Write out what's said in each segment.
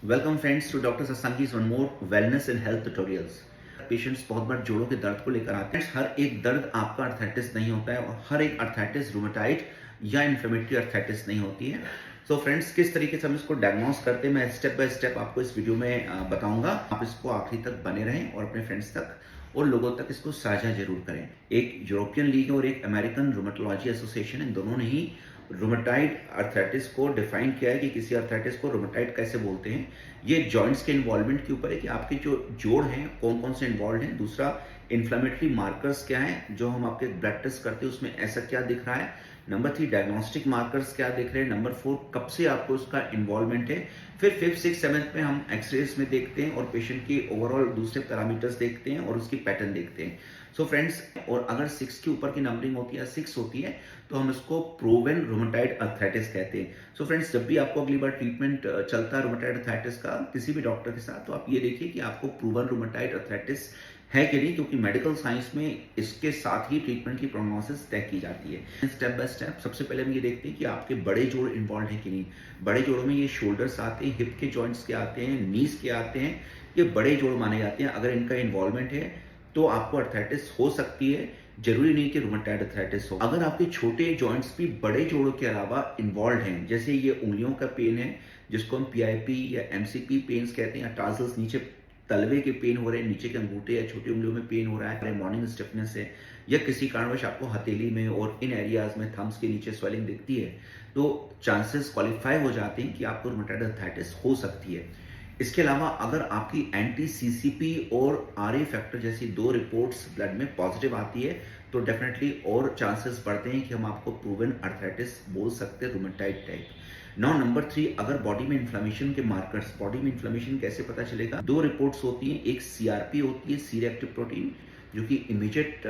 Welcome friends to doctor Satsangi's one more wellness and health tutorials. Patients बहुत बार जोड़ों के दर्द को लेकर आते हैं। हर एक दर्द आपका अर्थराइटिस नहीं होता है और हर एक अर्थराइटिस रूमेटाइड या इन्फ्लेमेटरी अर्थराइटिस नहीं होती है। सो फ्रेंड्स, किस तरीके से हम इसको डायग्नोस करते हैं मैं स्टेप बाय स्टेप आपको इस वीडियो में बताऊंगा। आप इसको आखिरी तक बने रहें और अपने फ्रेंड्स तक और लोगों तक इसको साझा जरूर करें। एक यूरोपियन लीग और एक अमेरिकन रूमेटोलॉजी एसोसिएशन, इन दोनों ने ही रूमेटाइड अर्थराइटिस को डिफाइन किया है कि किसी अर्थराइटिस को रूमेटाइड कैसे बोलते हैं। ये जॉइंट्स के इन्वॉल्वमेंट के ऊपर है कि आपके जो जोड़ हैं कौन कौन से इन्वॉल्व हैं। दूसरा, इन्फ्लेमेटरी मार्कर्स क्या हैं जो हम आपके ब्लड टेस्ट करते हैं उसमें ऐसा क्या दिख रहा है। नंबर 3, डायग्नोस्टिक मार्कर्स क्या दिख रहे हैं। नंबर 4, कब से आपको उसका इन्वॉल्वमेंट है। फिर 5th 6th 7th में हम एक्सरेज में देखते हैं और पेशेंट की ओवरऑल दूसरे पैरामीटर्स देखते हैं और उसकी पैटर्न देखते हैं। सो फ्रेंड्स, और अगर 6 के ऊपर की नंबरिंग होती है, 6 होती है, तो हम इसको प्रूवन रूमेटाइड अर्थराइटिस कहते हैं। सो फ्रेंड्स, जब भी आपको अगली बार ट्रीटमेंट चलता है रूमेटाइड अर्थराइटिस का किसी भी डॉक्टर के साथ, तो आप ये देखिए कि आपको प्रूवन रूमेटाइड अर्थराइटिस है कि नहीं, क्योंकि मेडिकल साइंस में इसके साथ ही ट्रीटमेंट की प्रोग्नोसिस तय की जाती है। स्टेप बाय स्टेप सबसे पहले हम ये देखते हैं कि आपके बड़े जोड़ इन्वॉल्व हैं कि नहीं। बड़े जोड़ों में ये शोल्डर्स आते हैं, हिप के जॉइंट्स के आते हैं, नीज के आते हैं। ये बड़े जोड़ माने जाते हैं। अगर इनका इन्वॉल्वमेंट है तो आपको अर्थराइटिस हो सकती है। जरूरी नहीं कि रूमेटाइड अर्थराइटिस हो। अगर आपके छोटे जॉइंट्स भी बड़े जोड़ों के अलावा इन्वॉल्व हैं, जैसे ये उंगलियों का पेन है जिसको हम पीआईपी या एमसीपी पेन्स कहते हैं, या टार्सल्स, नीचे तलवे के पेन हो रहे हैं, नीचे के अंगूठे या छोटी उंगलियों में पेन हो रहा है, मॉर्निंग स्टिफनेस है, या किसी कारणवश आपको हथेली में और इन एरियाज में थम्स के नीचे स्वेलिंग दिखती है, तो चांसेस क्वालिफाई हो जाते हैं कि आपको रूमेटाइड अर्थराइटिस हो सकती है। इसके अलावा अगर आपकी एंटी सीसीपी और आरए फैक्टर जैसी 2 रिपोर्ट्स ब्लड में पॉजिटिव आती है, तो डेफिनेटली और चांसेस बढ़ते हैं कि हम आपको प्रूवन अर्थराइटिस बोल सकते हैं, रूमेटाइड टाइप। नाउ नंबर 3, अगर बॉडी में इन्फ्लेमेशन के मार्कर्स, बॉडी में इन्फ्लेमेशन कैसे पता चलेगा। 2 रिपोर्ट्स होती हैं, एक सीआरपी होती है, सी रिएक्टिव प्रोटीन, जो कि इमीडिएट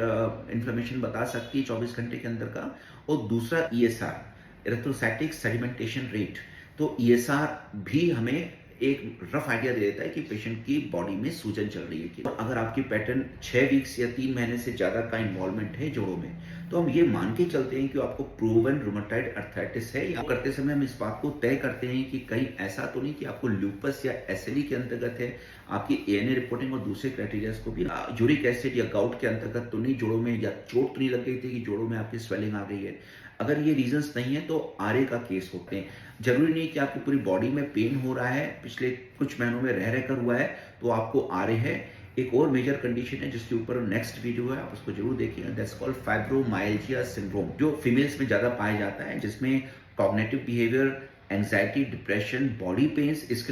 इन्फ्लेमेशन बता सकती है 24 घंटे के अंदर का, और दूसरा ईएसआर, इरेथ्रोसाइटिक सेडिमेंटेशन रेट। तो ईएसआर भी हमें एक रफ आइडिया दे देता है कि पेशेंट की बॉडी में सूजन चल रही है कि। अगर आपकी पैटर्न 6 वीक्स या 3 महीने से ज्यादा का इन्वॉल्वमेंट है जोड़ों में, तो हम ये मान के चलते हैं कि आपको प्रूवन रूमेटाइड अर्थराइटिस है। या करते समय हम इस बात को तय करते हैं कि कहीं ऐसा तो नहीं कि आपको लूपस या एसएलई के अंतर्गत है। आपकी एएनए रिपोर्टिंग और दूसरे क्राइटेरिया को भी यूरिक एसिड या गाउट के अंतर्गत तो नहीं, जोड़ों में या चोट तो नहीं लग गई थी कि जोड़ों में आपकी स्वेलिंग आ गई है। अगर ये रीजंस नहीं है तो आरए का केस होते हैं। जरूरी नहीं कि आपकी पूरी बॉडी में पेन हो रहा है, पिछले कुछ महीनों में रह रहकर हुआ है, तो आपको आरए है। एक और मेजर कंडीशन है जिसके ऊपर नेक्स्ट वीडियो है, आप उसको जरूर देखिएगा। दैट्स कॉल्ड फाइब्रोमाइल्जिया सिंड्रोम, जो फीमेल्स में ज्यादा पाया जाता है, जिसमें cognitive behaviour, anxiety, depression, body pens, इसके